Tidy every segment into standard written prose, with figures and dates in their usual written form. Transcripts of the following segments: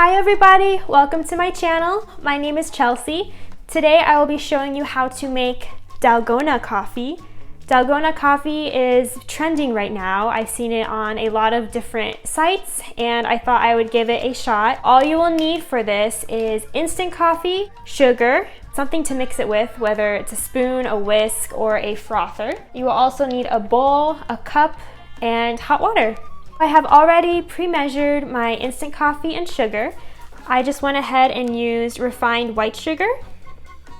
Hi everybody, welcome to my channel. My name is Chelsea. Today I will be showing you how to make Dalgona coffee. Dalgona coffee is trending right now. I've seen it on a lot of different sites and I thought I would give it a shot. All you will need for this is instant coffee, sugar, something to mix it with, whether it's a spoon, a whisk, or a frother. You will also need a bowl, a cup, and hot water. I have already pre-measured my instant coffee and sugar. I just went ahead and used refined white sugar.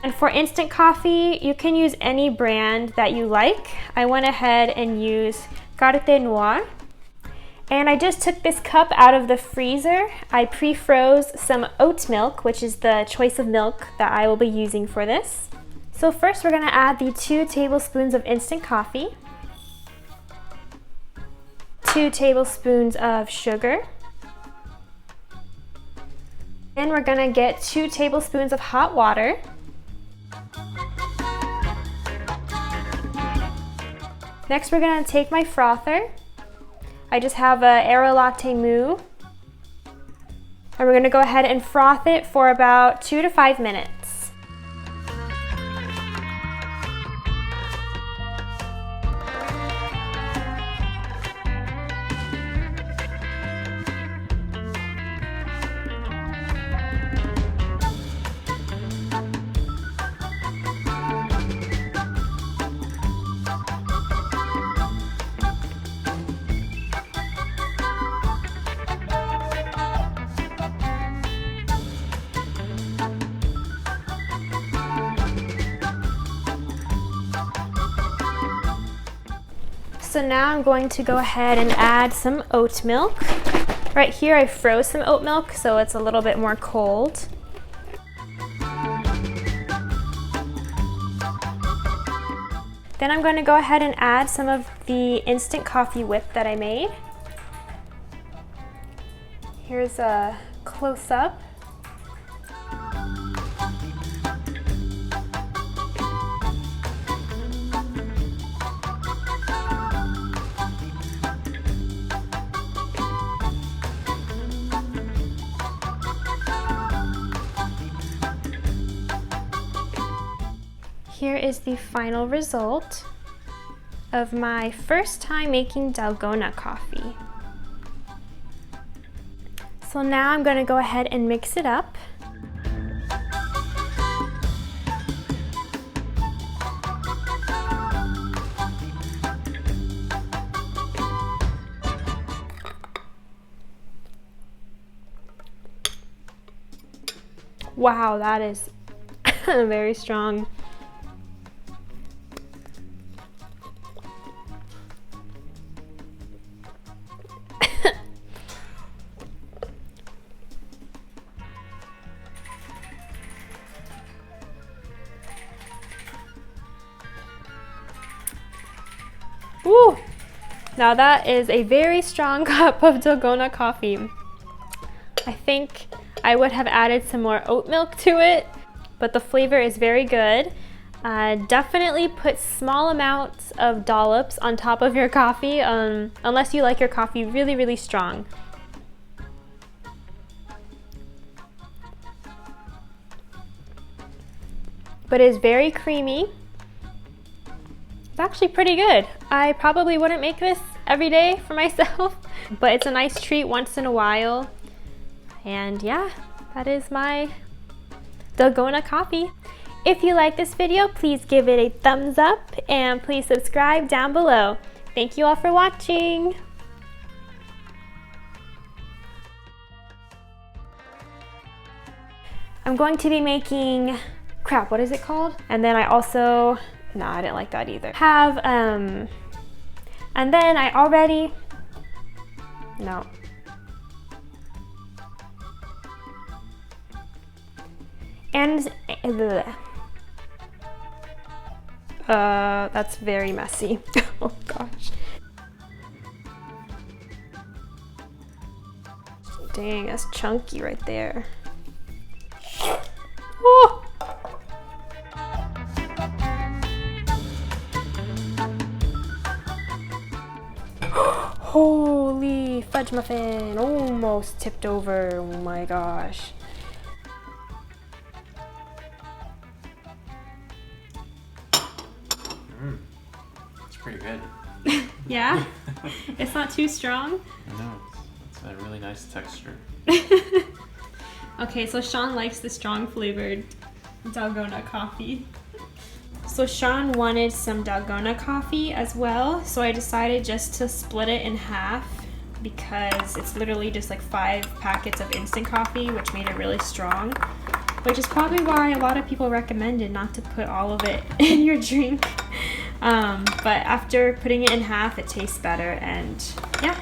And for instant coffee, you can use any brand that you like. I went ahead and used Carte Noire. And I just took this cup out of the freezer. I pre-froze some oat milk, which is the choice of milk that I will be using for this. So first we're gonna add the 2 tablespoons of instant coffee, 2 tablespoons of sugar, and we're gonna get 2 tablespoons of hot water. Next we're gonna take my frother. I just have a Aero Latte Moo. And we're gonna go ahead and froth it for about 2 to 5 minutes. So now I'm going to go ahead and add some oat milk. Right here I froze some oat milk so it's a little bit more cold. Then I'm going to go ahead and add some of the instant coffee whip that I made. Here's a close-up. Here is the final result of my first time making Dalgona coffee. So now I'm going to go ahead and mix it up. Wow, that is very strong. Woo! Now that is a very strong cup of Dalgona coffee. I think I would have added some more oat milk to it, but the flavor is very good. Definitely put small amounts of dollops on top of your coffee, unless you like your coffee really, really strong. But it is very creamy. It's actually pretty good. I probably wouldn't make this every day for myself, but it's a nice treat once in a while. And yeah, that is my Dalgona coffee. If you like this video, please give it a thumbs up and please subscribe down below. Thank you all for watching. I'm going to be making, crap, what is it called? And then I also, no, I didn't like that either. And then I already, no. And, that's very messy. Oh gosh. Dang, that's chunky right there. Oh. Holy fudge muffin. Almost tipped over. Oh my gosh. It's pretty good. Yeah? It's not too strong? No, it's a really nice texture. Okay, so Sean likes the strong flavored Dalgona coffee. So Sean wanted some Dalgona coffee as well, so I decided just to split it in half because it's literally just like 5 packets of instant coffee, which made it really strong, which is probably why a lot of people recommended not to put all of it in your drink. But after putting it in half, it tastes better, and yeah,